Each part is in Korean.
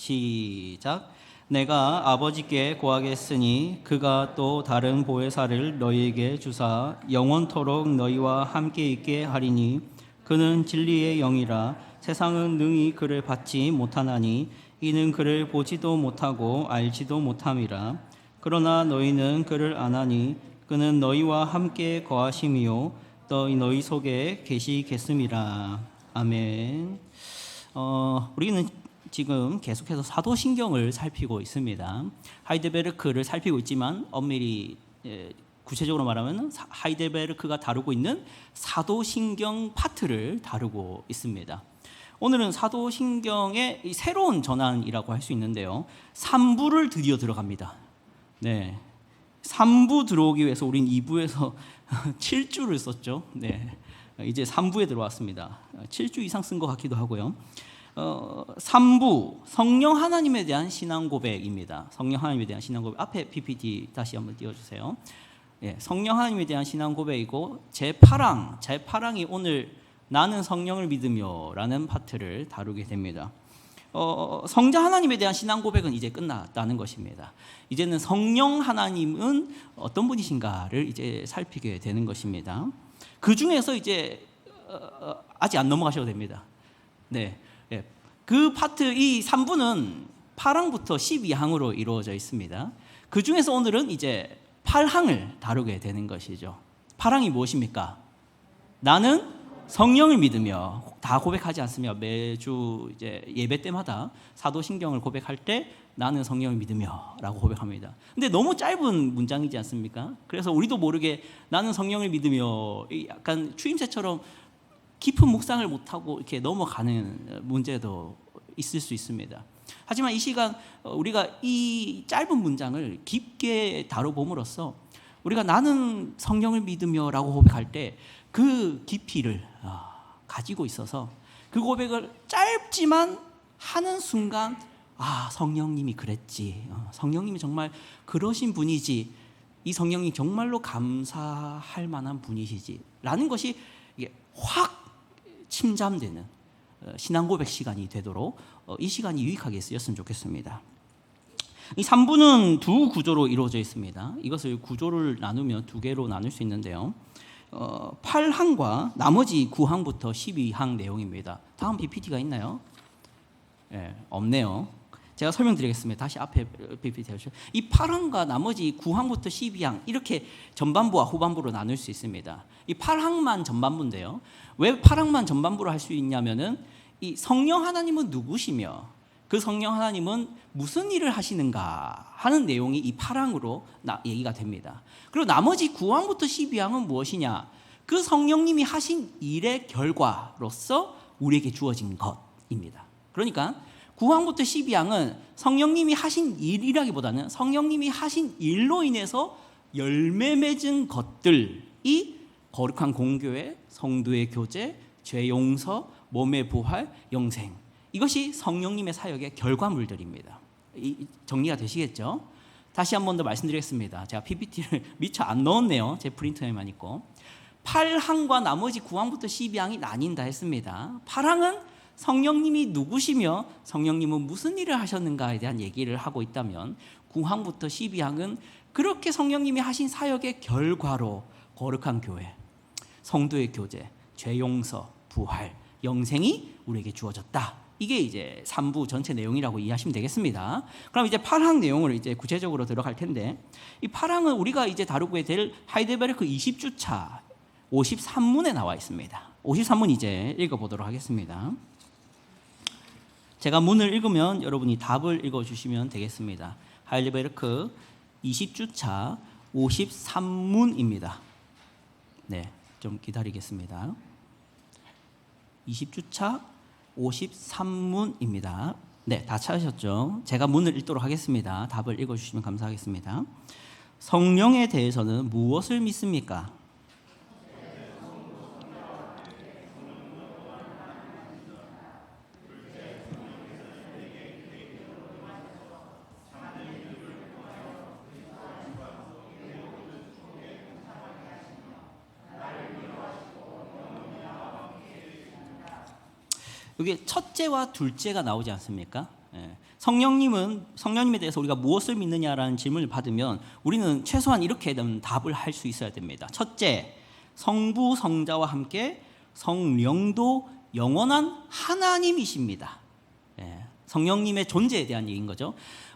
시작. 내가 아버지께 구하겠으니 그가 또 다른 보혜사를 너희에게 주사 영원토록 너희와 함께 있게 하리니 그는 진리의 영이라. 세상은 능히 그를 받지 못하나니 이는 그를 보지도 못하고 알지도 못함이라. 그러나 너희는 그를 아나니 그는 너희와 함께 거하심이요 또 너희 속에 계시겠음이라. 아멘. 우리는 지금 계속해서 사도신경을 살피고 있습니다. 하이델베르크를 살피고 있지만 엄밀히 구체적으로 말하면 하이델베르크가 다루고 있는 사도신경 파트를 다루고 있습니다. 오늘은 사도신경의 새로운 전환이라고 할 수 있는데요. 3부를 드디어 들어갑니다. 네, 3부 들어오기 위해서 우린 2부에서 7주를 썼죠. 네, 이제 3부에 들어왔습니다. 7주 이상 쓴 것 같기도 하고요. 3부 성령 하나님에 대한 신앙 고백입니다. 성령 하나님에 대한 신앙 고백. 앞에 PPT 다시 한번 띄워주세요. 예, 성령 하나님에 대한 신앙 고백이고 제8항이 오늘 나는 성령을 믿으며 라는 파트를 다루게 됩니다. 성자 하나님에 대한 신앙 고백은 이제 끝났다는 것입니다. 이제는 성령 하나님은 어떤 분이신가를 이제 살피게 되는 것입니다. 그 중에서 이제 아직 안 넘어가셔도 됩니다. 네, 그 파트 이 3부는 8항부터 12항으로 이루어져 있습니다. 그 중에서 오늘은 이제 8항을 다루게 되는 것이죠. 8항이 무엇입니까? 나는 성령을 믿으며 다 고백하지 않습니까? 매주 이제 예배 때마다 사도신경을 고백할 때 나는 성령을 믿으며라고 고백합니다. 근데 너무 짧은 문장이지 않습니까? 그래서 우리도 모르게 나는 성령을 믿으며 약간 추임새처럼 깊은 묵상을 못하고 이렇게 넘어가는 문제도 있을 수 있습니다. 하지만 이 시간 우리가 이 짧은 문장을 깊게 다뤄봄으로써 우리가 나는 성령을 믿으며라고 고백할 때 그 깊이를 가지고 있어서 그 고백을 짧지만 하는 순간 성령님이 그랬지, 성령님이 정말 그러신 분이지, 이 성령이 정말로 감사할 만한 분이시지 라는 것이 이게 확 침잠되는 신앙 고백 시간이 되도록 이 시간이 유익하게 쓰였으면 좋겠습니다. 이 3부는 두 구조로 이루어져 있습니다. 이것을 구조를 나누면 두 개로 나눌 수 있는데요. 8항과 나머지 9항부터 12항 내용입니다. 다음 PPT가 있나요? 네, 없네요. 제가 설명드리겠습니다. 다시 앞에 PPT 해주세요. 이 8항과 나머지 9항부터 12항 이렇게 전반부와 후반부로 나눌 수 있습니다. 이 8항만 전반부인데요. 왜 8항만 전반부로 할 수 있냐면은 이 성령 하나님은 누구시며 그 성령 하나님은 무슨 일을 하시는가 하는 내용이 이 8항으로 얘기가 됩니다. 그리고 나머지 9항부터 12항은 무엇이냐? 그 성령님이 하신 일의 결과로서 우리에게 주어진 것입니다. 그러니까 9항부터 12항은 성령님이 하신 일이라기보다는 성령님이 하신 일로 인해서 열매 맺은 것들이 거룩한 공교회, 성도의 교제, 죄 용서, 몸의 부활, 영생, 이것이 성령님의 사역의 결과물들입니다. 정리가 되시겠죠? 다시 한 번 더 말씀드리겠습니다. 제가 PPT를 미처 안 넣었네요. 제 프린터에만 있고. 8항과 나머지 9항부터 12항이 나뉜다 했습니다. 8항은 성령님이 누구시며 성령님은 무슨 일을 하셨는가에 대한 얘기를 하고 있다면 9항부터 12항은 그렇게 성령님이 하신 사역의 결과로 거룩한 교회, 성도의 교제, 죄 용서, 부활, 영생이 우리에게 주어졌다. 이게 이제 3부 전체 내용이라고 이해하시면 되겠습니다. 그럼 이제 8항 내용을 이제 구체적으로 들어갈 텐데, 이 8항은 우리가 이제 다루게 될 하이델베르크 20주차 53문에 나와 있습니다. 53문 이제 읽어보도록 하겠습니다. 제가 문을 읽으면 여러분이 답을 읽어주시면 되겠습니다. 하이델베르크 20주차 53문입니다. 네, 좀 기다리겠습니다. 20주차 53문입니다. 네, 다 찾으셨죠? 제가 문을 읽도록 하겠습니다. 답을 읽어주시면 감사하겠습니다. 성령에 대해서는 무엇을 믿습니까? 여기 첫째와 둘째가 나오지 않습니까? 성령님에 대해서 우리가 무엇을 믿느냐라는 질문을 받으면 우리는 최소한 이렇게 답을 할 수 있어야 됩니다. 첫째, 성부 성자와 함께 성령도 영원한 하나님이십니다. 성령님의 존재에 대한 얘기인 거죠.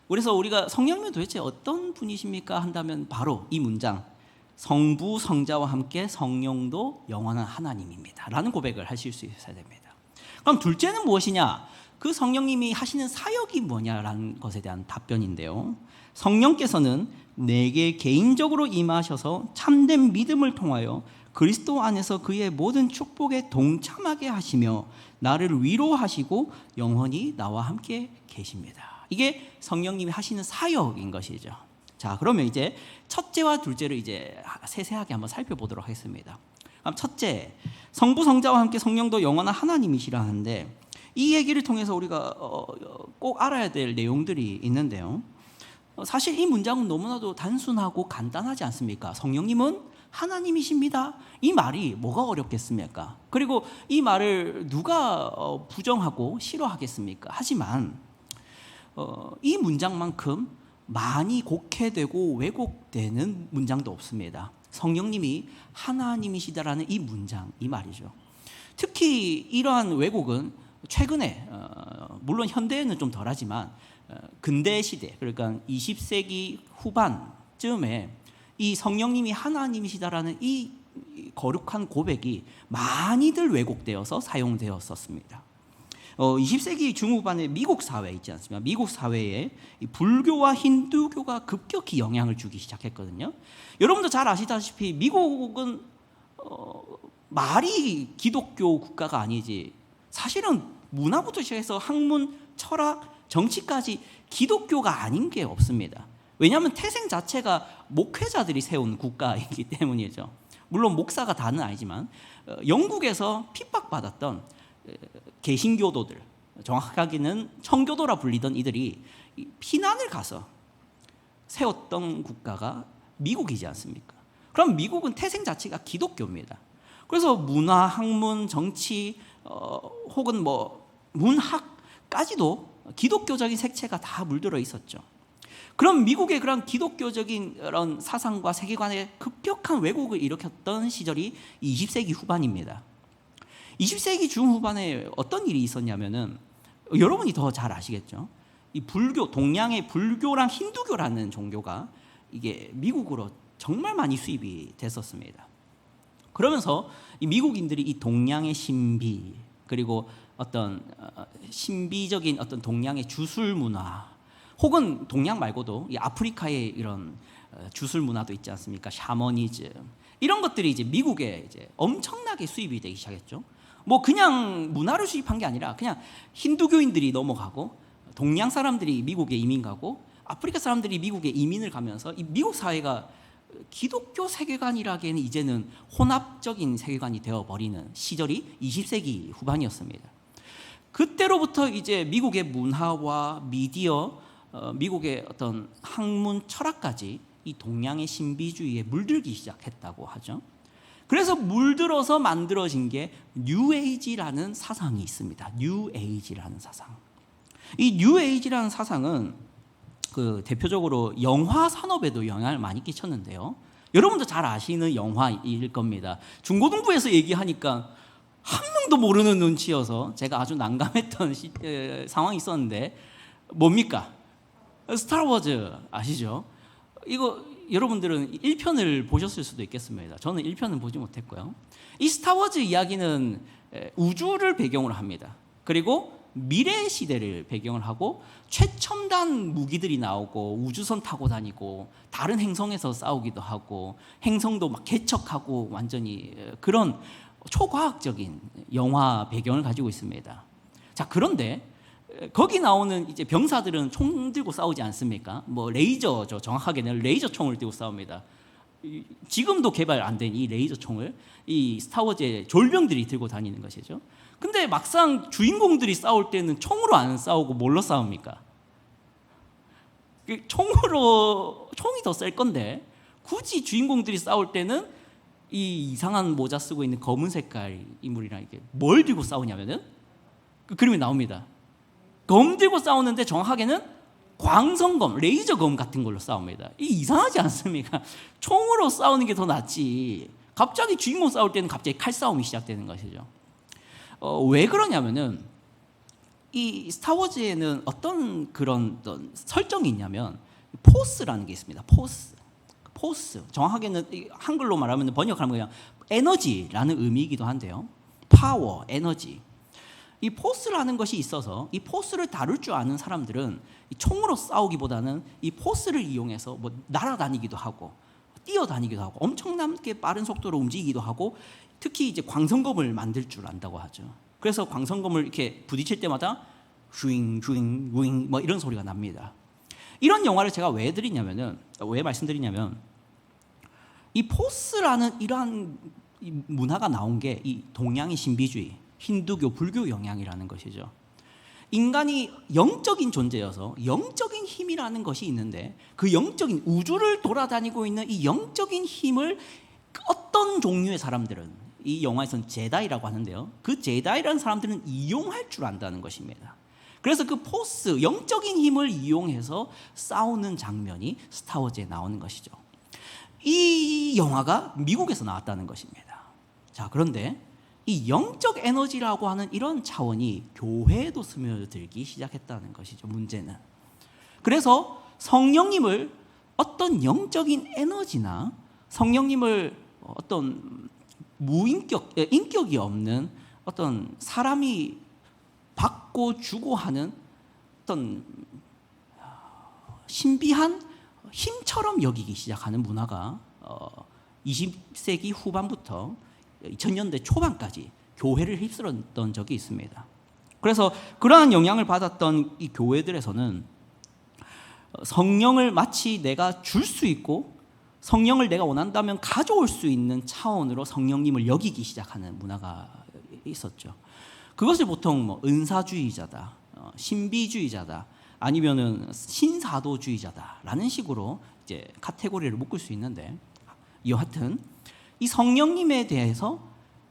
그래서 우리가 성령님은 도대체 어떤 분이십니까 한다면 바로 이 문장, 성부 성자와 함께 성령도 영원한 하나님입니다 라는 고백을 하실 수 있어야 됩니다. 그럼 둘째는 무엇이냐? 그 성령님이 하시는 사역이 뭐냐라는 것에 대한 답변인데요, 성령께서는 내게 개인적으로 임하셔서 참된 믿음을 통하여 그리스도 안에서 그의 모든 축복에 동참하게 하시며 나를 위로하시고 영원히 나와 함께 계십니다. 이게 성령님이 하시는 사역인 것이죠. 자, 그러면 이제 첫째와 둘째를 이제 세세하게 한번 살펴보도록 하겠습니다. 그럼 첫째, 성부 성자와 함께 성령도 영원한 하나님이시라 하는데, 이 얘기를 통해서 우리가 꼭 알아야 될 내용들이 있는데요, 사실 이 문장은 너무나도 단순하고 간단하지 않습니까? 성령님은 하나님이십니다. 이 말이 뭐가 어렵겠습니까? 그리고 이 말을 누가 부정하고 싫어하겠습니까? 하지만 이 문장만큼 많이 곡해되고 왜곡되는 문장도 없습니다. 성령님이 하나님이시다라는 이 문장, 이 말이죠. 특히 이러한 왜곡은 최근에, 물론 현대에는 좀 덜하지만 근대 시대, 그러니까 20세기 후반쯤에 이 성령님이 하나님이시다라는 이 거룩한 고백이 많이들 왜곡되어서 사용되었었습니다. 20세기 중후반에 미국 사회 있지 않습니까? 미국 사회에 불교와 힌두교가 급격히 영향을 주기 시작했거든요. 여러분도 잘 아시다시피 미국은 말이 기독교 국가가 아니지, 사실은 문화부터 시작해서 학문, 철학, 정치까지 기독교가 아닌 게 없습니다. 왜냐하면 태생 자체가 목회자들이 세운 국가이기 때문이죠. 물론 목사가 다는 아니지만 영국에서 핍박받았던 개신교도들, 정확하게는 청교도라 불리던 이들이 피난을 가서 세웠던 국가가 미국이지 않습니까? 그럼 미국은 태생 자체가 기독교입니다. 그래서 문화, 학문, 정치 혹은 문학까지도 기독교적인 색채가 다 물들어 있었죠. 그럼 미국의 그런 기독교적인 그런 사상과 세계관의 급격한 왜곡을 일으켰던 시절이 20세기 후반입니다. 20세기 중후반에 어떤 일이 있었냐면은, 여러분이 더 잘 아시겠죠. 이 불교, 동양의 불교랑 힌두교라는 종교가 이게 미국으로 정말 많이 수입이 됐었습니다. 그러면서 이 미국인들이 이 동양의 신비, 그리고 어떤 신비적인 어떤 동양의 주술 문화, 혹은 동양 말고도 이 아프리카의 이런 주술 문화도 있지 않습니까? 샤머니즘, 이런 것들이 이제 미국에 이제 엄청나게 수입이 되기 시작했죠. 그냥 문화를 수입한 게 아니라 그냥 힌두교인들이 넘어가고, 동양 사람들이 미국에 이민 가고, 아프리카 사람들이 미국에 이민을 가면서 이 미국 사회가 기독교 세계관이라기에는 이제는 혼합적인 세계관이 되어버리는 시절이 20세기 후반이었습니다. 그때로부터 이제 미국의 문화와 미디어, 미국의 어떤 학문, 철학까지 이 동양의 신비주의에 물들기 시작했다고 하죠. 그래서 물들어서 만들어진 게 뉴에이지라는 사상이 있습니다. 뉴에이지라는 사상. 이 뉴에이지라는 사상은 대표적으로 영화 산업에도 영향을 많이 끼쳤는데요. 여러분도 잘 아시는 영화일 겁니다. 중고등부에서 얘기하니까 한 명도 모르는 눈치여서 제가 아주 난감했던 상황이 있었는데, 뭡니까? 스타워즈 아시죠? 이거 여러분들은 1편을 보셨을 수도 있겠습니다. 저는 1편은 보지 못했고요. 이 스타워즈 이야기는 우주를 배경으로 합니다. 그리고 미래 시대를 배경을 하고 최첨단 무기들이 나오고 우주선 타고 다니고 다른 행성에서 싸우기도 하고 행성도 막 개척하고 완전히 그런 초과학적인 영화 배경을 가지고 있습니다. 자, 그런데 거기 나오는 이제 병사들은 총 들고 싸우지 않습니까? 레이저죠. 정확하게는 레이저 총을 들고 싸웁니다. 지금도 개발 안 된 이 레이저 총을 이 스타워즈의 졸병들이 들고 다니는 것이죠. 근데 막상 주인공들이 싸울 때는 총으로 안 싸우고 뭘로 싸웁니까? 총이 더 셀 건데 굳이 주인공들이 싸울 때는 이 이상한 모자 쓰고 있는 검은 색깔 인물이랑 이게 뭘 들고 싸우냐면은 그 그림이 나옵니다. 검 들고 싸우는데 정확하게는 광선검, 레이저검 같은 걸로 싸웁니다. 이상하지 않습니까? 총으로 싸우는 게 더 낫지. 갑자기 주인공 싸울 때는 갑자기 칼싸움이 시작되는 것이죠. 왜 그러냐면은 이 스타워즈에는 어떤 그런 설정이 있냐면 포스라는 게 있습니다. 포스. 정확하게는 한글로 말하면 번역하면 그냥 에너지라는 의미이기도 한데요. 파워, 에너지. 이 포스라는 것이 있어서 이 포스를 다룰 줄 아는 사람들은 총으로 싸우기보다는 이 포스를 이용해서 뭐 날아다니기도 하고 뛰어다니기도 하고 엄청나게 빠른 속도로 움직이기도 하고 특히 이제 광선검을 만들 줄 안다고 하죠. 그래서 광선검을 이렇게 부딪힐 때마다 윙 뭐 이런 소리가 납니다. 이런 영화를 제가 왜 말씀드리냐면 이 포스라는 이러한 문화가 나온 게 이 동양의 신비주의, 힌두교, 불교 영향이라는 것이죠. 인간이 영적인 존재여서 영적인 힘이라는 것이 있는데 그 영적인 우주를 돌아다니고 있는 이 영적인 힘을 어떤 종류의 사람들은 이 영화에서는 제다이라고 하는데요. 그 제다이라는 사람들은 이용할 줄 안다는 것입니다. 그래서 그 포스, 영적인 힘을 이용해서 싸우는 장면이 스타워즈에 나오는 것이죠. 이 영화가 미국에서 나왔다는 것입니다. 자, 그런데 이 영적 에너지라고 하는 이런 차원이 교회에도 스며들기 시작했다는 것이죠. 문제는. 그래서 성령님을 어떤 영적인 에너지나 성령님을 어떤 인격이 없는 어떤 사람이 받고 주고 하는 어떤 신비한 힘처럼 여기기 시작하는 문화가 20세기 후반부터 2000년대 초반까지 교회를 휩쓸었던 적이 있습니다. 그래서 그러한 영향을 받았던 이 교회들에서는 성령을 마치 내가 줄 수 있고 성령을 내가 원한다면 가져올 수 있는 차원으로 성령님을 여기기 시작하는 문화가 있었죠. 그것을 보통 뭐 은사주의자다, 신비주의자다, 아니면은 신사도주의자다라는 식으로 이제 카테고리를 묶을 수 있는데, 여하튼 이 성령님에 대해서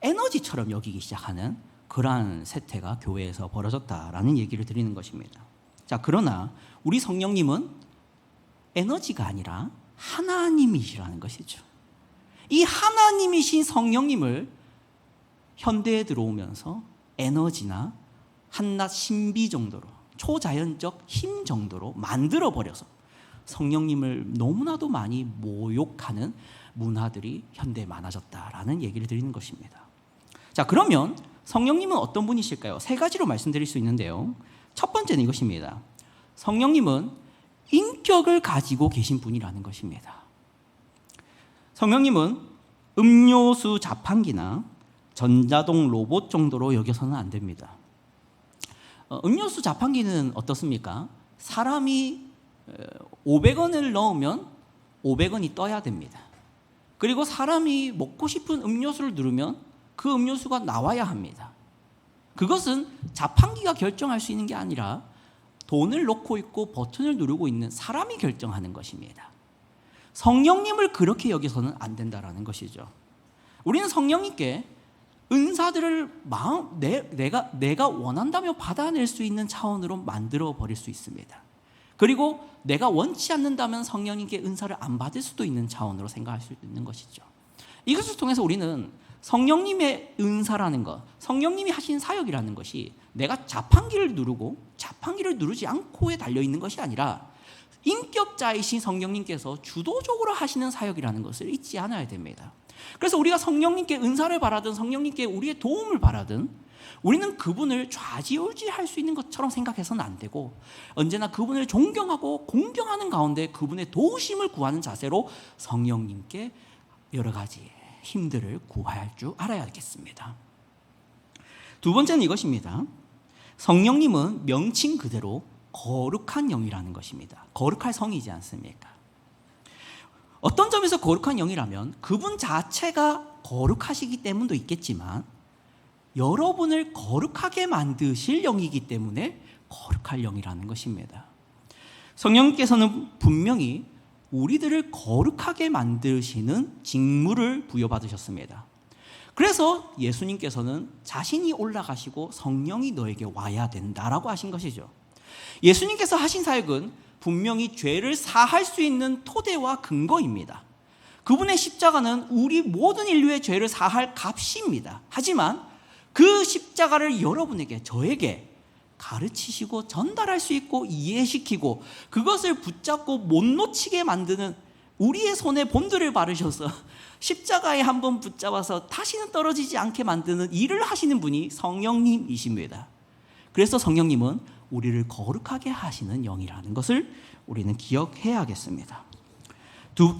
에너지처럼 여기기 시작하는 그러한 세태가 교회에서 벌어졌다라는 얘기를 드리는 것입니다. 자, 그러나 우리 성령님은 에너지가 아니라 하나님이시라는 것이죠. 이 하나님이신 성령님을 현대에 들어오면서 에너지나 한낱 신비 정도로, 초자연적 힘 정도로 만들어버려서 성령님을 너무나도 많이 모욕하는 문화들이 현대에 많아졌다라는 얘기를 드리는 것입니다. 자, 그러면 성령님은 어떤 분이실까요? 세 가지로 말씀드릴 수 있는데요. 첫 번째는 이것입니다. 성령님은 인격을 가지고 계신 분이라는 것입니다. 성령님은 음료수 자판기나 전자동 로봇 정도로 여겨서는 안 됩니다. 음료수 자판기는 어떻습니까? 사람이 500원을 넣으면 500원이 떠야 됩니다. 그리고 사람이 먹고 싶은 음료수를 누르면 그 음료수가 나와야 합니다. 그것은 자판기가 결정할 수 있는 게 아니라 돈을 넣고 있고 버튼을 누르고 있는 사람이 결정하는 것입니다. 성령님을 그렇게 여기서는 안 된다라는 것이죠. 우리는 성령님께 은사들을 내가 원한다면 받아낼 수 있는 차원으로 만들어 버릴 수 있습니다. 그리고 내가 원치 않는다면 성령님께 은사를 안 받을 수도 있는 차원으로 생각할 수 있는 것이죠. 이것을 통해서 우리는 성령님의 은사라는 것, 성령님이 하신 사역이라는 것이 내가 자판기를 누르고 자판기를 누르지 않고에 달려있는 것이 아니라 인격자이신 성령님께서 주도적으로 하시는 사역이라는 것을 잊지 않아야 됩니다. 그래서 우리가 성령님께 은사를 바라든 성령님께 우리의 도움을 바라든 우리는 그분을 좌지우지할 수 있는 것처럼 생각해서는 안 되고 언제나 그분을 존경하고 공경하는 가운데 그분의 도우심을 구하는 자세로 성령님께 여러 가지 힘들을 구할 줄 알아야겠습니다. 두 번째는 이것입니다. 성령님은 명칭 그대로 거룩한 영이라는 것입니다. 거룩할 성이지 않습니까? 어떤 점에서 거룩한 영이라면 그분 자체가 거룩하시기 때문도 있겠지만 여러분을 거룩하게 만드실 영이기 때문에 거룩할 영이라는 것입니다. 성령님께서는 분명히 우리들을 거룩하게 만드시는 직무를 부여받으셨습니다. 그래서 예수님께서는 자신이 올라가시고 성령이 너에게 와야 된다라고 하신 것이죠. 예수님께서 하신 사역은 분명히 죄를 사할 수 있는 토대와 근거입니다. 그분의 십자가는 우리 모든 인류의 죄를 사할 값입니다. 하지만 그 십자가를 여러분에게, 저에게 가르치시고 전달할 수 있고 이해시키고 그것을 붙잡고 못 놓치게 만드는, 우리의 손에 본드를 바르셔서 십자가에 한번 붙잡아서 다시는 떨어지지 않게 만드는 일을 하시는 분이 성령님이십니다. 그래서 성령님은 우리를 거룩하게 하시는 영이라는 것을 우리는 기억해야겠습니다.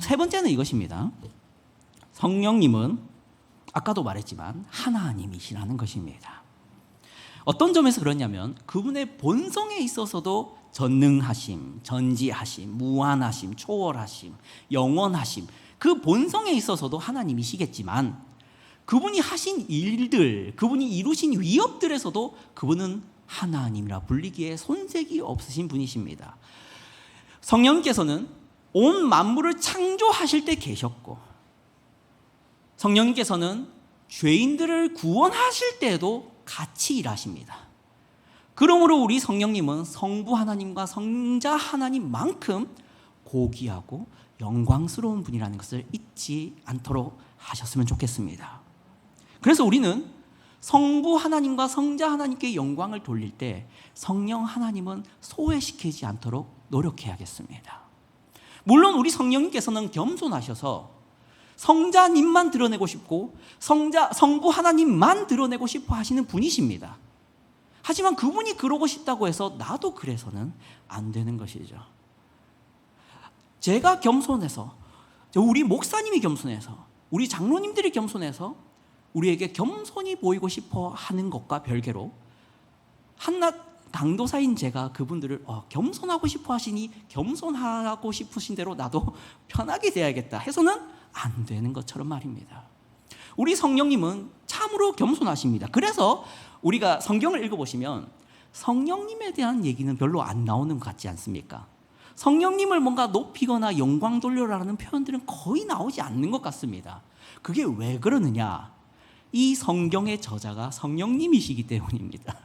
세 번째는 이것입니다. 성령님은 아까도 말했지만 하나님이시라는 것입니다. 어떤 점에서 그러냐면 그분의 본성에 있어서도 전능하심, 전지하심, 무한하심, 초월하심, 영원하심, 그 본성에 있어서도 하나님이시겠지만 그분이 하신 일들, 그분이 이루신 위업들에서도 그분은 하나님이라 불리기에 손색이 없으신 분이십니다. 성령님께서는 온 만물을 창조하실 때 계셨고, 성령님께서는 죄인들을 구원하실 때에도 같이 일하십니다. 그러므로 우리 성령님은 성부 하나님과 성자 하나님만큼 고귀하고 영광스러운 분이라는 것을 잊지 않도록 하셨으면 좋겠습니다. 그래서 우리는 성부 하나님과 성자 하나님께 영광을 돌릴 때 성령 하나님은 소외시키지 않도록 노력해야겠습니다. 물론 우리 성령님께서는 겸손하셔서 성자님만 드러내고 싶고 성부 하나님만 드러내고 싶어 하시는 분이십니다. 하지만 그분이 그러고 싶다고 해서 나도 그래서는 안 되는 것이죠. 제가 겸손해서, 우리 목사님이 겸손해서, 우리 장로님들이 겸손해서 우리에게 겸손히 보이고 싶어 하는 것과 별개로 한낱 강도사인 제가 그분들을 겸손하고 싶어 하시니 겸손하고 싶으신 대로 나도 편하게 돼야겠다 해서는 안 되는 것처럼 말입니다. 우리 성령님은 참으로 겸손하십니다. 그래서 우리가 성경을 읽어보시면 성령님에 대한 얘기는 별로 안 나오는 것 같지 않습니까? 성령님을 뭔가 높이거나 영광 돌려라는 표현들은 거의 나오지 않는 것 같습니다. 그게 왜 그러느냐? 이 성경의 저자가 성령님이시기 때문입니다.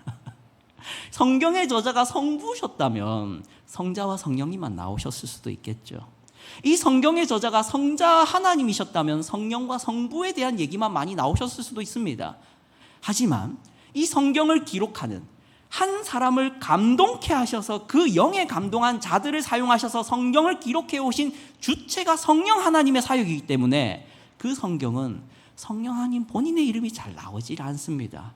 성경의 저자가 성부셨다면 성자와 성령님만 나오셨을 수도 있겠죠. 이 성경의 저자가 성자 하나님이셨다면 성령과 성부에 대한 얘기만 많이 나오셨을 수도 있습니다. 하지만 이 성경을 기록하는 한 사람을 감동케 하셔서 그 영에 감동한 자들을 사용하셔서 성경을 기록해 오신 주체가 성령 하나님의 사역이기 때문에 그 성경은 성령 하나님 본인의 이름이 잘 나오질 않습니다.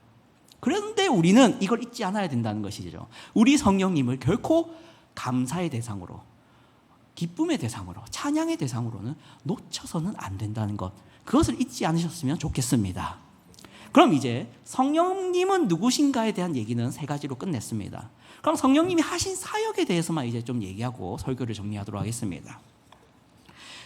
그런데 우리는 이걸 잊지 않아야 된다는 것이죠. 우리 성령님을 결코 감사의 대상으로, 기쁨의 대상으로, 찬양의 대상으로는 놓쳐서는 안 된다는 것, 그것을 잊지 않으셨으면 좋겠습니다. 그럼 이제 성령님은 누구신가에 대한 얘기는 세 가지로 끝냈습니다. 그럼 성령님이 하신 사역에 대해서만 이제 좀 얘기하고 설교를 정리하도록 하겠습니다.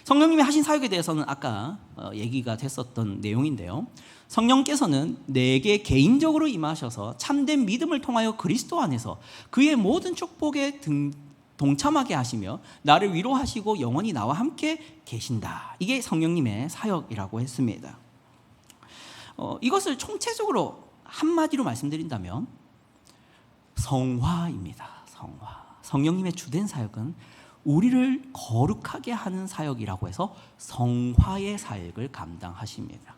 성령님이 하신 사역에 대해서는 아까 얘기가 됐었던 내용인데요. 성령께서는 내게 개인적으로 임하셔서 참된 믿음을 통하여 그리스도 안에서 그의 모든 축복에 동참하게 하시며 나를 위로하시고 영원히 나와 함께 계신다. 이게 성령님의 사역이라고 했습니다. 이것을 총체적으로 한마디로 말씀드린다면 성화입니다. 성화. 성령님의 주된 사역은 우리를 거룩하게 하는 사역이라고 해서 성화의 사역을 감당하십니다.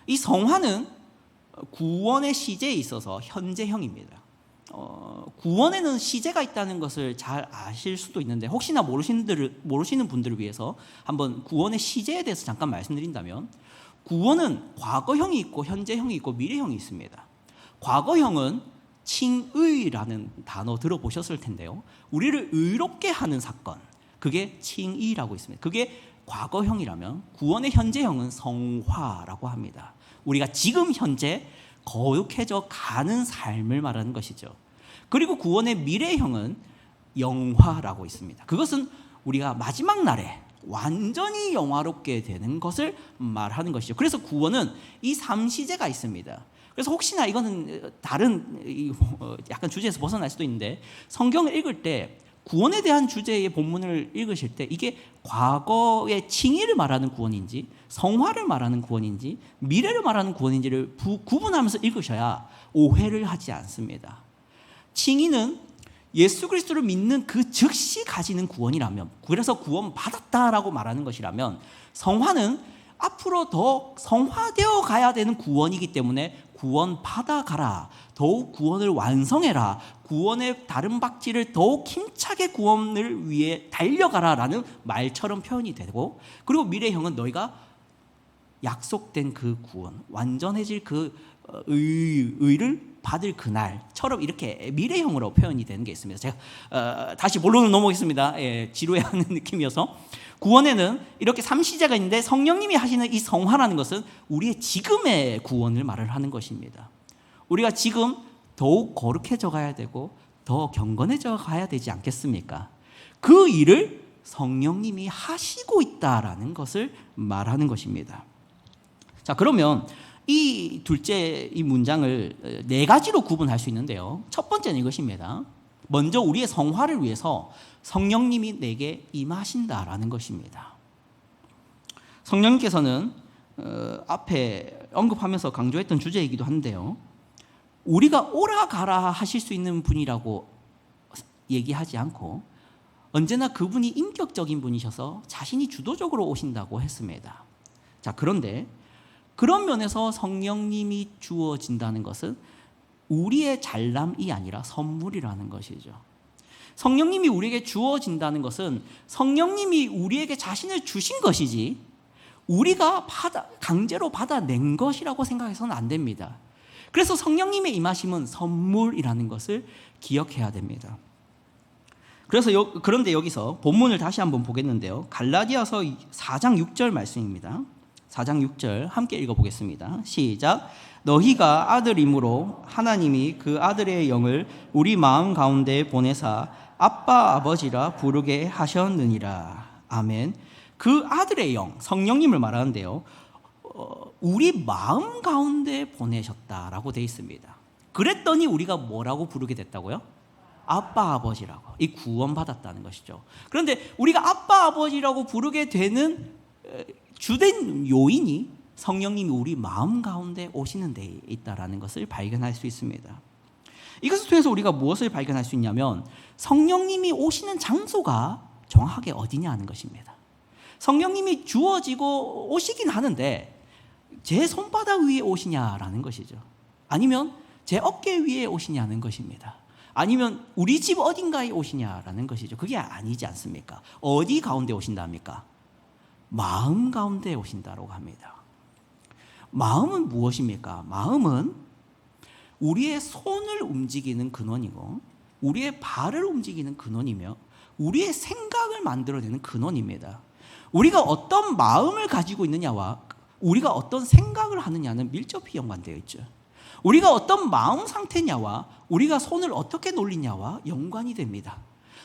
이 성화는 구원의 시제에 있어서 현재형입니다. 구원에는 시제가 있다는 것을 잘 아실 수도 있는데 혹시나 모르시는 분들을 위해서 한번 구원의 시제에 대해서 잠깐 말씀드린다면 구원은 과거형이 있고 현재형이 있고 미래형이 있습니다. 과거형은 칭의라는 단어 들어보셨을 텐데요. 우리를 의롭게 하는 사건, 그게 칭의라고 있습니다. 그게 과거형이라면 구원의 현재형은 성화라고 합니다. 우리가 지금 현재 거룩해져 가는 삶을 말하는 것이죠. 그리고 구원의 미래형은 영화라고 있습니다. 그것은 우리가 마지막 날에 완전히 영화롭게 되는 것을 말하는 것이죠. 그래서 구원은 이 3시제가 있습니다. 그래서 혹시나 이거는 다른 약간 주제에서 벗어날 수도 있는데 성경을 읽을 때 구원에 대한 주제의 본문을 읽으실 때 이게 과거의 칭의를 말하는 구원인지 성화를 말하는 구원인지 미래를 말하는 구원인지를 구분하면서 읽으셔야 오해를 하지 않습니다. 칭의는 예수 그리스도를 믿는 그 즉시 가지는 구원이라면, 그래서 구원 받았다라고 말하는 것이라면, 성화는 앞으로 더 성화되어 가야 되는 구원이기 때문에 구원 받아가라, 더욱 구원을 완성해라, 구원의 다른 박지를 더욱 힘차게 구원을 위해 달려가라라는 말처럼 표현이 되고, 그리고 미래형은 너희가 약속된 그 구원, 완전해질 그 의를 받을 그날처럼 이렇게 미래형으로 표현이 되는 게 있습니다. 제가 다시 본론으로 넘어오겠습니다. 지루해하는 느낌이어서. 구원에는 이렇게 3시제가 있는데, 성령님이 하시는 이 성화라는 것은 우리의 지금의 구원을 말을 하는 것입니다. 우리가 지금 더욱 거룩해져 가야 되고 더 경건해져 가야 되지 않겠습니까? 그 일을 성령님이 하시고 있다라는 것을 말하는 것입니다. 자, 그러면 이 둘째 이 문장을 네 가지로 구분할 수 있는데요. 첫 번째는 이것입니다. 먼저 우리의 성화를 위해서 성령님이 내게 임하신다라는 것입니다. 성령님께서는 앞에 언급하면서 강조했던 주제이기도 한데요. 우리가 오라 가라 하실 수 있는 분이라고 얘기하지 않고 언제나 그분이 인격적인 분이셔서 자신이 주도적으로 오신다고 했습니다. 자, 그런데 그런 면에서 성령님이 주어진다는 것은 우리의 잘남이 아니라 선물이라는 것이죠. 성령님이 우리에게 주어진다는 것은 성령님이 우리에게 자신을 주신 것이지 우리가 강제로 받아낸 것이라고 생각해서는 안 됩니다. 그래서 성령님의 임하심은 선물이라는 것을 기억해야 됩니다. 그런데 여기서 본문을 다시 한번 보겠는데요. 갈라디아서 4장 6절 말씀입니다. 4장 6절 함께 읽어보겠습니다. 시작. 너희가 아들이므로 하나님이 그 아들의 영을 우리 마음 가운데 보내사 아빠 아버지라 부르게 하셨느니라. 아멘. 그 아들의 영, 성령님을 말하는데요. 우리 마음 가운데 보내셨다라고 되어 있습니다. 그랬더니 우리가 뭐라고 부르게 됐다고요? 아빠 아버지라고. 이 구원받았다는 것이죠. 그런데 우리가 아빠 아버지라고 부르게 되는 주된 요인이 성령님이 우리 마음 가운데 오시는 데 있다라는 것을 발견할 수 있습니다. 이것을 통해서 우리가 무엇을 발견할 수 있냐면 성령님이 오시는 장소가 정확하게 어디냐 하는 것입니다. 성령님이 주어지고 오시긴 하는데 제 손바닥 위에 오시냐라는 것이죠. 아니면 제 어깨 위에 오시냐는 것입니다. 아니면 우리 집 어딘가에 오시냐라는 것이죠. 그게 아니지 않습니까? 어디 가운데 오신답니까? 마음 가운데 오신다고 합니다. 마음은 무엇입니까? 마음은 우리의 손을 움직이는 근원이고 우리의 발을 움직이는 근원이며 우리의 생각을 만들어내는 근원입니다. 우리가 어떤 마음을 가지고 있느냐와 우리가 어떤 생각을 하느냐는 밀접히 연관되어 있죠. 우리가 어떤 마음 상태냐와 우리가 손을 어떻게 놀리냐와 연관이 됩니다.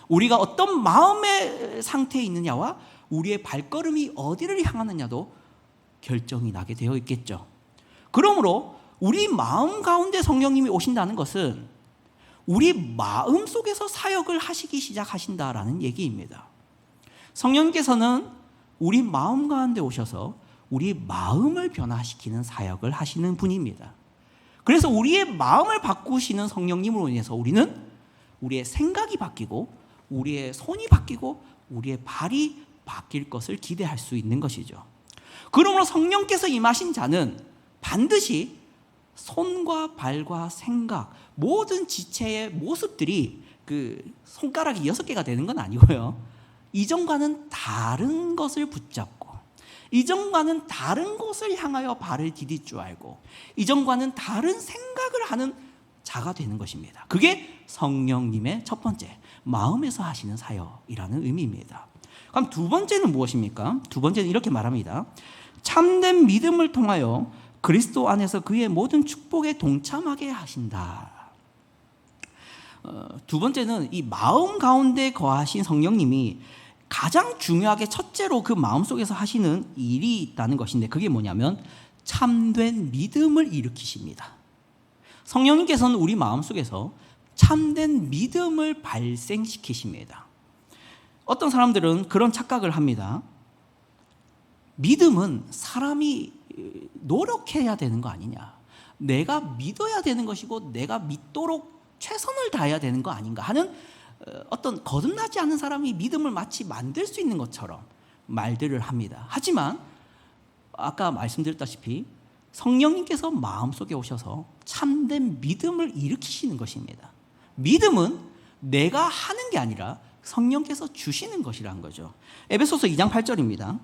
우리가 어떤 마음의 상태에 있느냐와 우리의 발걸음이 어디를 향하느냐도 결정이 나게 되어 있겠죠. 그러므로 우리 마음 가운데 성령님이 오신다는 것은 우리 마음 속에서 사역을 하시기 시작하신다라는 얘기입니다. 성령님께서는 우리 마음 가운데 오셔서 우리 마음을 변화시키는 사역을 하시는 분입니다. 그래서 우리의 마음을 바꾸시는 성령님으로 인해서 우리는 우리의 생각이 바뀌고 우리의 손이 바뀌고 우리의 발이 바뀔 것을 기대할 수 있는 것이죠. 그러므로 성령께서 임하신 자는 반드시 손과 발과 생각, 모든 지체의 모습들이 그 손가락이 6개가 되는 건 아니고요. 이전과는 다른 것을 붙잡고 이전과는 다른 곳을 향하여 발을 디딜 줄 알고 이전과는 다른 생각을 하는 자가 되는 것입니다. 그게 성령님의 첫 번째, 마음에서 하시는 사역이라는 의미입니다. 그럼 두 번째는 무엇입니까? 두 번째는 이렇게 말합니다. 참된 믿음을 통하여 그리스도 안에서 그의 모든 축복에 동참하게 하신다. 두 번째는 이 마음 가운데 거하신 성령님이 가장 중요하게 첫째로 그 마음속에서 하시는 일이 있다는 것인데 그게 뭐냐면 참된 믿음을 일으키십니다. 성령님께서는 우리 마음속에서 참된 믿음을 발생시키십니다. 어떤 사람들은 그런 착각을 합니다. 믿음은 사람이 노력해야 되는 거 아니냐, 내가 믿어야 되는 것이고 내가 믿도록 최선을 다해야 되는 거 아닌가 하는 어떤 거듭나지 않은 사람이 믿음을 마치 만들 수 있는 것처럼 말들을 합니다. 하지만 아까 말씀드렸다시피 성령님께서 마음속에 오셔서 참된 믿음을 일으키시는 것입니다. 믿음은 내가 하는 게 아니라 성령께서 주시는 것이라는 거죠. 에베소서 2장 8절입니다.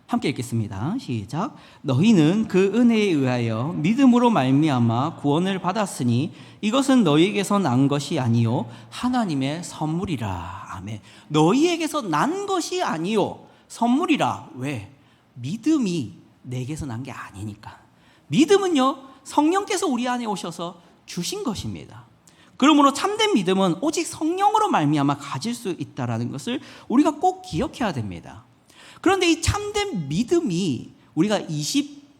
함께 읽겠습니다. 시작. 너희는 그 은혜에 의하여 믿음으로 말미암아 구원을 받았으니 이것은 너희에게서 난 것이 아니요 하나님의 선물이라. 아멘. 너희에게서 난 것이 아니요 선물이라. 왜? 믿음이 내게서 난 게 아니니까. 믿음은요 성령께서 우리 안에 오셔서 주신 것입니다. 그러므로 참된 믿음은 오직 성령으로 말미암아 가질 수 있다는 것을 우리가 꼭 기억해야 됩니다. 그런데 이 참된 믿음이 우리가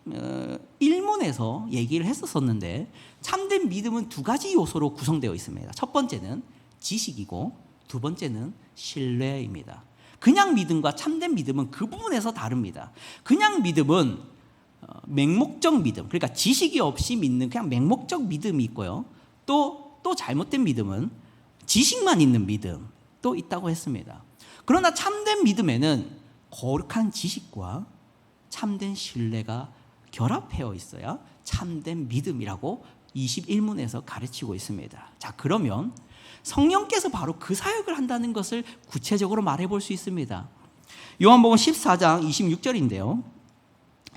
21문에서 얘기를 했었는데 참된 믿음은 두 가지 요소로 구성되어 있습니다. 첫 번째는 지식이고 두 번째는 신뢰입니다. 그냥 믿음과 참된 믿음은 그 부분에서 다릅니다. 그냥 믿음은 맹목적 믿음, 그러니까 지식이 없이 믿는 그냥 맹목적 믿음이 있고요. 또 잘못된 믿음은 지식만 있는 믿음 또 있다고 했습니다. 그러나 참된 믿음에는 거룩한 지식과 참된 신뢰가 결합되어 있어야 참된 믿음이라고 21문에서 가르치고 있습니다. 자, 그러면 성령께서 바로 그 사역을 한다는 것을 구체적으로 말해 볼 수 있습니다. 요한복음 14장 26절인데요.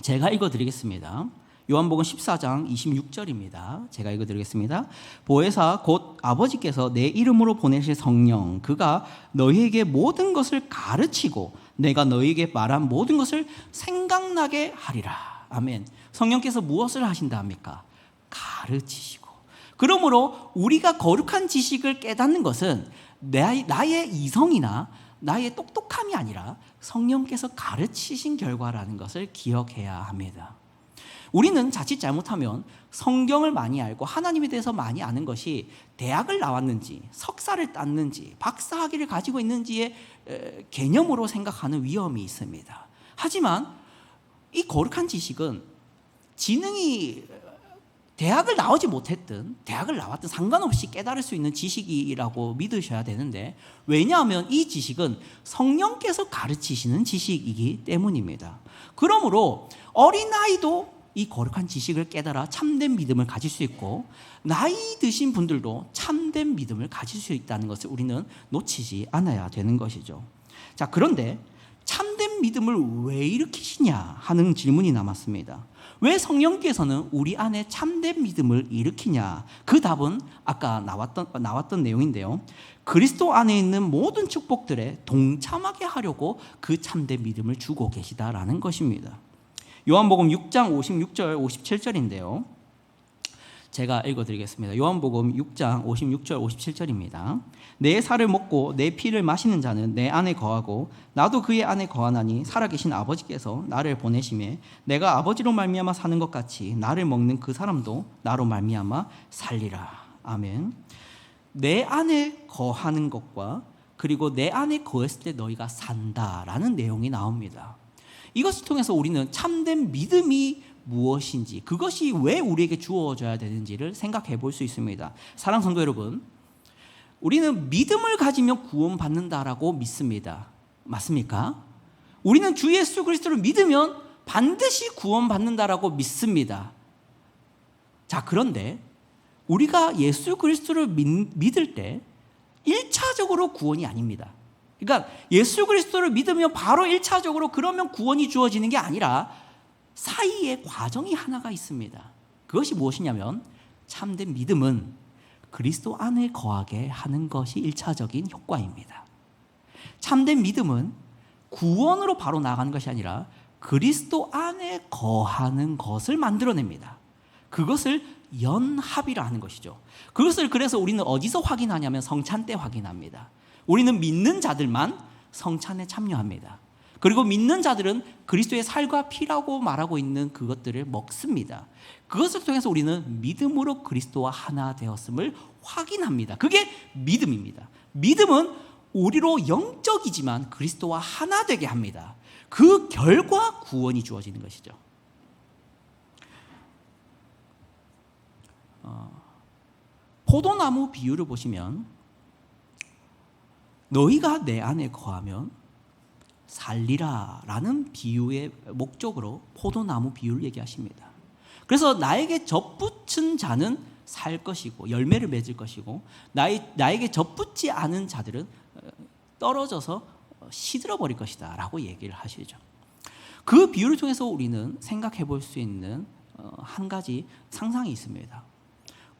제가 읽어드리겠습니다. 요한복음 14장 26절입니다. 제가 읽어드리겠습니다. 보혜사 곧 아버지께서 내 이름으로 보내실 성령 그가 너희에게 모든 것을 가르치고 내가 너희에게 말한 모든 것을 생각나게 하리라. 아멘. 성령께서 무엇을 하신다 합니까? 가르치시고. 그러므로 우리가 거룩한 지식을 깨닫는 것은 나의 이성이나 나의 똑똑함이 아니라 성령께서 가르치신 결과라는 것을 기억해야 합니다. 우리는 자칫 잘못하면 성경을 많이 알고 하나님에 대해서 많이 아는 것이 대학을 나왔는지 석사를 땄는지 박사학위를 가지고 있는지의 개념으로 생각하는 위험이 있습니다. 하지만 이 거룩한 지식은 지능이 대학을 나오지 못했든 대학을 나왔든 상관없이 깨달을 수 있는 지식이라고 믿으셔야 되는데, 왜냐하면 이 지식은 성령께서 가르치시는 지식이기 때문입니다. 그러므로 어린아이도 이 거룩한 지식을 깨달아 참된 믿음을 가질 수 있고 나이 드신 분들도 참된 믿음을 가질 수 있다는 것을 우리는 놓치지 않아야 되는 것이죠. 자, 그런데 참된 믿음을 왜 일으키시냐 하는 질문이 남았습니다. 왜 성령께서는 우리 안에 참된 믿음을 일으키냐? 그 답은 아까 나왔던 내용인데요. 그리스도 안에 있는 모든 축복들에 동참하게 하려고 그 참된 믿음을 주고 계시다라는 것입니다. 요한복음 6장 56절 57절인데요. 제가 읽어드리겠습니다. 요한복음 6장 56절 57절입니다. 내 살을 먹고 내 피를 마시는 자는 내 안에 거하고 나도 그의 안에 거하나니 살아계신 아버지께서 나를 보내심에 내가 아버지로 말미암아 사는 것 같이 나를 먹는 그 사람도 나로 말미암아 살리라. 아멘. 내 안에 거하는 것과 그리고 내 안에 거했을 때 너희가 산다라는 내용이 나옵니다. 이것을 통해서 우리는 참된 믿음이 무엇인지, 그것이 왜 우리에게 주어져야 되는지를 생각해 볼 수 있습니다. 사랑하는 성도 여러분, 우리는 믿음을 가지면 구원받는다라고 믿습니다. 맞습니까? 우리는 주 예수 그리스도를 믿으면 반드시 구원받는다라고 믿습니다. 자, 그런데 우리가 예수 그리스도를 믿을 때 1차적으로 구원이 아닙니다. 그러니까 예수 그리스도를 믿으면 바로 1차적으로 그러면 구원이 주어지는 게 아니라 사이에 과정이 하나가 있습니다. 그것이 무엇이냐면 참된 믿음은 그리스도 안에 거하게 하는 것이 1차적인 효과입니다. 참된 믿음은 구원으로 바로 나가는 것이 아니라 그리스도 안에 거하는 것을 만들어냅니다. 그것을 연합이라 하는 것이죠. 그것을 그래서 우리는 어디서 확인하냐면 성찬 때 확인합니다. 우리는 믿는 자들만 성찬에 참여합니다. 그리고 믿는 자들은 그리스도의 살과 피라고 말하고 있는 그것들을 먹습니다. 그것을 통해서 우리는 믿음으로 그리스도와 하나 되었음을 확인합니다. 그게 믿음입니다. 믿음은 우리로 영적이지만 그리스도와 하나 되게 합니다. 그 결과 구원이 주어지는 것이죠. 포도나무 비유를 보시면 너희가 내 안에 거하면 살리라라는 비유의 목적으로 포도나무 비유를 얘기하십니다. 그래서 나에게 접붙은 자는 살 것이고 열매를 맺을 것이고 나에게 접붙지 않은 자들은 떨어져서 시들어 버릴 것이다 라고 얘기를 하시죠. 그 비유를 통해서 우리는 생각해 볼 수 있는 한 가지 상상이 있습니다.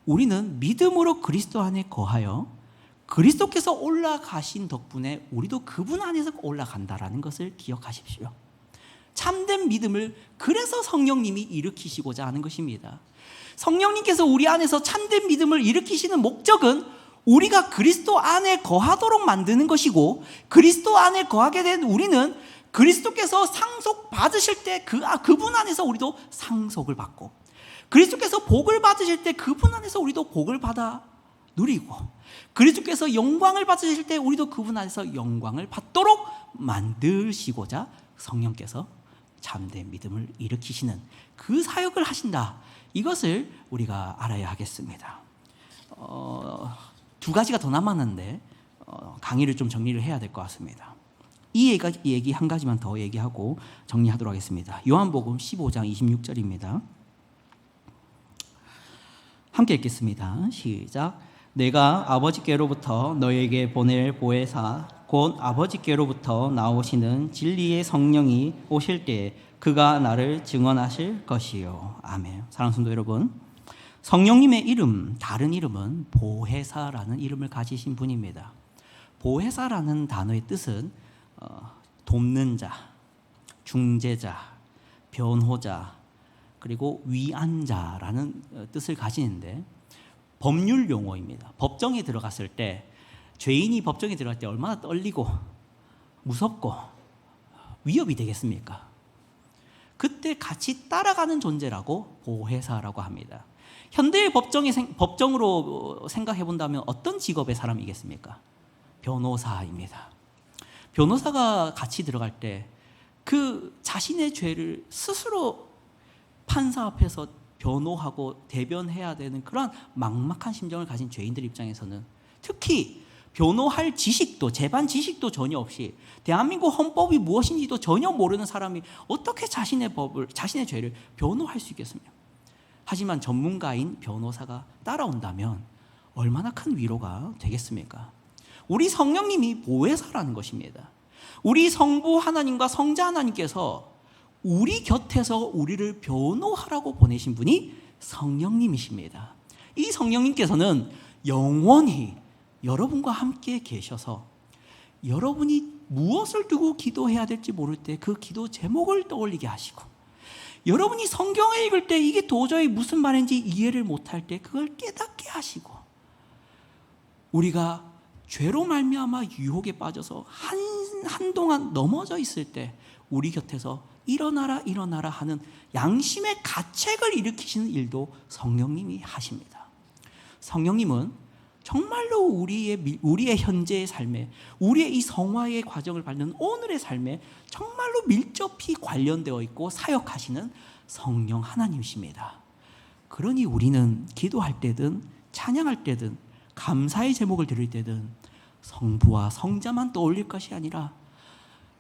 우리는 믿음으로 그리스도 안에 거하여 그리스도께서 올라가신 덕분에 우리도 그분 안에서 올라간다라는 것을 기억하십시오. 참된 믿음을 그래서 성령님이 일으키시고자 하는 것입니다. 성령님께서 우리 안에서 참된 믿음을 일으키시는 목적은 우리가 그리스도 안에 거하도록 만드는 것이고, 그리스도 안에 거하게 된 우리는 그리스도께서 상속 받으실 때 그분 안에서 우리도 상속을 받고, 그리스도께서 복을 받으실 때 그분 안에서 우리도 복을 받아 누리고, 그리스도께서 영광을 받으실 때 우리도 그분 안에서 영광을 받도록 만드시고자 성령께서 참된 믿음을 일으키시는 그 사역을 하신다. 이것을 우리가 알아야 하겠습니다. 두 가지가 더 남았는데 강의를 좀 정리를 해야 될 것 같습니다. 이 얘기 한 가지만 더 얘기하고 정리하도록 하겠습니다. 요한복음 15장 26절입니다. 함께 읽겠습니다. 시작. 내가 아버지께로부터 너에게 보낼 보혜사 곧 아버지께로부터 나오시는 진리의 성령이 오실 때에 그가 나를 증언하실 것이요. 아멘. 사랑하는 성도 여러분, 성령님의 이름, 다른 이름은 보혜사라는 이름을 가지신 분입니다. 보혜사라는 단어의 뜻은 돕는 자, 중재자, 변호자, 그리고 위안자라는 뜻을 가지는데 법률 용어입니다. 법정에 들어갔을 때, 죄인이 법정에 들어갈 때 얼마나 떨리고 무섭고 위협이 되겠습니까? 그때 같이 따라가는 존재라고 보혜사라고 합니다. 현대의 법정으로 생각해 본다면 어떤 직업의 사람이겠습니까? 변호사입니다. 변호사가 같이 들어갈 때 그 자신의 죄를 스스로 판사 앞에서 변호하고 대변해야 되는 그런 막막한 심정을 가진 죄인들 입장에서는, 특히 변호할 지식도, 재반 지식도 전혀 없이 대한민국 헌법이 무엇인지도 전혀 모르는 사람이 어떻게 자신의 죄를 변호할 수 있겠습니까? 하지만 전문가인 변호사가 따라온다면 얼마나 큰 위로가 되겠습니까? 우리 성령님이 보혜사라는 것입니다. 우리 성부 하나님과 성자 하나님께서 우리 곁에서 우리를 변호하라고 보내신 분이 성령님이십니다. 이 성령님께서는 영원히 여러분과 함께 계셔서 여러분이 무엇을 두고 기도해야 될지 모를 때 그 기도 제목을 떠올리게 하시고, 여러분이 성경을 읽을 때 이게 도저히 무슨 말인지 이해를 못할 때 그걸 깨닫게 하시고, 우리가 죄로 말미암아 유혹에 빠져서 한동안 넘어져 있을 때 우리 곁에서 일어나라 하는 양심의 가책을 일으키시는 일도 성령님이 하십니다. 성령님은 정말로 우리의 현재의 삶에, 우리의 이 성화의 과정을 밟는 오늘의 삶에 정말로 밀접히 관련되어 있고 사역하시는 성령 하나님이십니다. 그러니 우리는 기도할 때든 찬양할 때든 감사의 제목을 드릴 때든 성부와 성자만 떠올릴 것이 아니라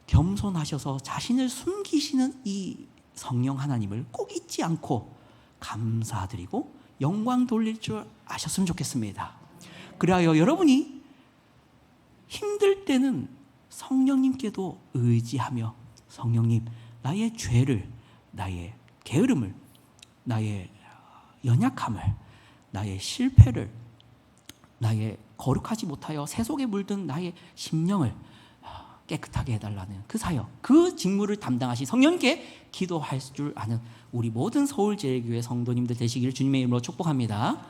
겸손하셔서 자신을 숨기시는 이 성령 하나님을 꼭 잊지 않고 감사드리고 영광 돌릴 줄 아셨으면 좋겠습니다. 그리하여 여러분이 힘들 때는 성령님께도 의지하며, 성령님, 나의 죄를, 나의 게으름을, 나의 연약함을, 나의 실패를, 나의 거룩하지 못하여 세속에 물든 나의 심령을 깨끗하게 해달라는 그 사역, 그 직무를 담당하신 성령님께 기도할 줄 아는 우리 모든 서울제일교회 성도님들 되시기를 주님의 이름으로 축복합니다.